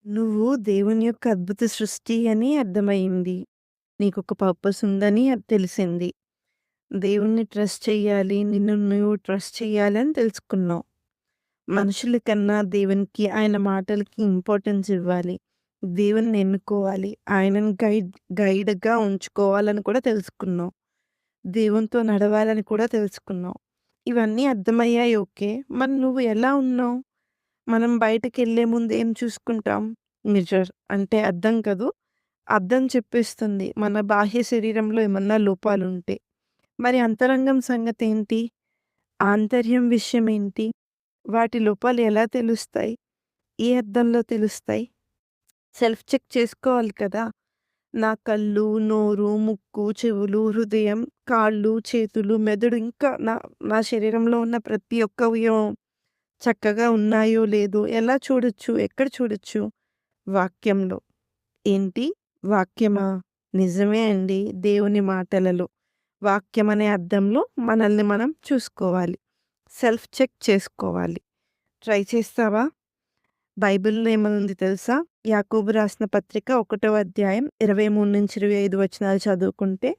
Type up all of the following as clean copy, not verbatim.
నువ్వు దేవుని యొక్క అద్భుత సృష్టి అని అర్థమయింది. నీకొక పర్పస్ ఉందని అది తెలిసింది. దేవుడిని ట్రస్ట్ చెయ్యాలి. నిన్ను నువ్వు ట్రస్ట్ చేయాలని తెలుసుకున్నావు. మనుషుల కన్నా దేవునికి, ఆయన మాటలకి ఇంపార్టెన్స్ ఇవ్వాలి. దేవుడిని ఎన్నుకోవాలి. ఆయనను గైడ్‌గా ఉంచుకోవాలని కూడా తెలుసుకున్నావు. దేవునితో నడవాలని కూడా తెలుసుకున్నావు. ఇవన్నీ అర్థమయ్యాయి ఓకే. మరి నువ్వు ఎలా ఉన్నావు? మనం బయటకెళ్ళే ముందు ఏం చూసుకుంటాం? మిర్రర్ అంటే అద్దం కదూ! అద్దం చెప్పేస్తుంది మన బాహ్య శరీరంలో ఏమన్నా లోపాలుంటే. మరి అంతరంగం సంగతేంటి? ఆంతర్యం విషయం ఏంటి? వాటి లోపాలు ఎలా తెలుస్తాయి? ఏ అద్దంలో తెలుస్తాయి? సెల్ఫ్ చెక్ చేసుకోవాలి కదా! నా కళ్ళు, నోరు, ముక్కు, చెవులు, హృదయం, కాళ్ళు, చేతులు, మెదడు ఇంకా నా నా శరీరంలో ఉన్న ప్రతి ఒక్క అవయవం చక్కగా ఉన్నాయో లేదో ఎలా చూడొచ్చు? ఎక్కడ చూడొచ్చు? వాక్యంలో. ఏంటి? వాక్యమా? నిజమే అండి. దేవుని మాటలలో. వాక్యం అనే అద్దంలో మనల్ని మనం చూసుకోవాలి. సెల్ఫ్ చెక్ చేసుకోవాలి. ట్రై చేస్తావా? బైబిల్‌లో ఏమనుంది తెలుసా? యాకోబు రాసిన పత్రిక 1వ అధ్యాయం 23-25 వచనాలు చదువుకుంటే,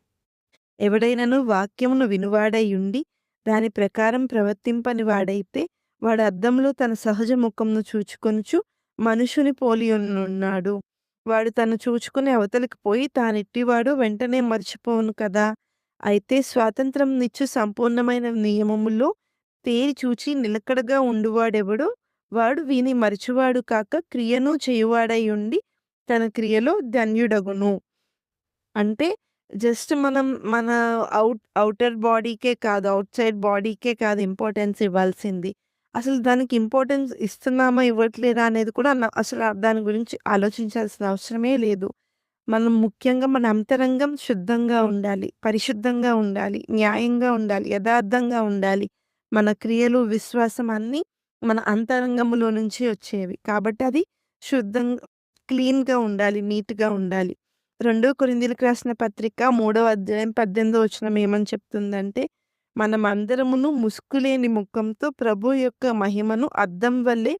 ఎవడైనను వాక్యమును వినువాడై ఉండి, దాని ప్రకారం ప్రవర్తింపని వాడైతే, వాడు అద్దంలో తన సహజ ముఖమును చూచుకొనుచు మనుషుని పోలియున్నాడు. వాడు తను చూచుకుని అవతలికి పోయి తానెట్టివాడో వెంటనే మరచిపోవును కదా! అయితే స్వాతంత్రమునిచ్చు సంపూర్ణమైన నియమములో తేరి చూచి నిలకడగా ఉండువాడెవడో వాడు వీని మరచువాడు కాక క్రియను చేయువాడై ఉండి తన క్రియలో ధన్యుడగును. అంటే జస్ట్ మనం మన ఔటర్ బాడీకే కాదు, ఔట్‌సైడ్ బాడీకే కాదు ఇంపార్టెన్స్ ఇవ్వాల్సింది. అసలు దానికి ఇంపార్టెన్స్ ఇస్తున్నామా, ఇవ్వట్లేదా అనేది కూడా అసలు దాని గురించి ఆలోచించాల్సిన అవసరమే లేదు. మనం ముఖ్యంగా మన అంతరంగం శుద్ధంగా ఉండాలి, పరిశుద్ధంగా ఉండాలి, న్యాయంగా ఉండాలి, యథార్థంగా ఉండాలి. మన క్రియలు, విశ్వాసం అన్నీ మన అంతరంగములో నుంచి వచ్చేవి. కాబట్టి అది శుద్ధంగా, క్లీన్‌గా ఉండాలి, నీట్‌గా ఉండాలి. 2 కొరింథీయులకు రాసిన పత్రిక 3వ అధ్యాయం 18వ వచనం ఏమని చెప్తుందంటే, మనమందరమును ముసుకులేని ముఖంతో ప్రభు యొక్క మహిమను అద్దం వలె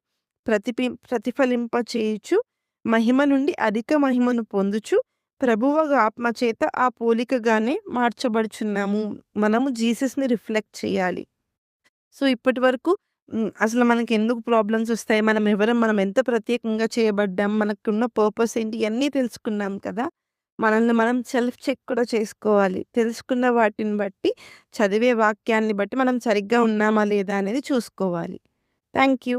ప్రతిఫలింప చేయుచు, మహిమ నుండి అధిక మహిమను పొందుచు, ప్రభువగు ఆత్మ చేత ఆ పోలికగానే మార్చబడుచున్నాము. మనము జీసస్‌ని రిఫ్లెక్ట్ చేయాలి. సో, ఇప్పటి వరకు అసలు మనకెందుకు ప్రాబ్లమ్స్ ఒస్తాయి? మనం ఎవరం? మనం ఎంత ప్రత్యేకంగా చేయబడ్డాం? మనకున్న పర్పస్ ఏంటి? ఇయన్నీ తెలుసుకున్నాం కదా! మనల్ని మనం సెల్ఫ్ చెక్ కూడా చేసుకోవాలి. తెలుసుకున్న వాటిని బట్టి, చదివే వాక్యాన్ని బట్టి మనం సరిగ్గా ఉన్నామా లేదా అనేది చూసుకోవాలి. Thank you.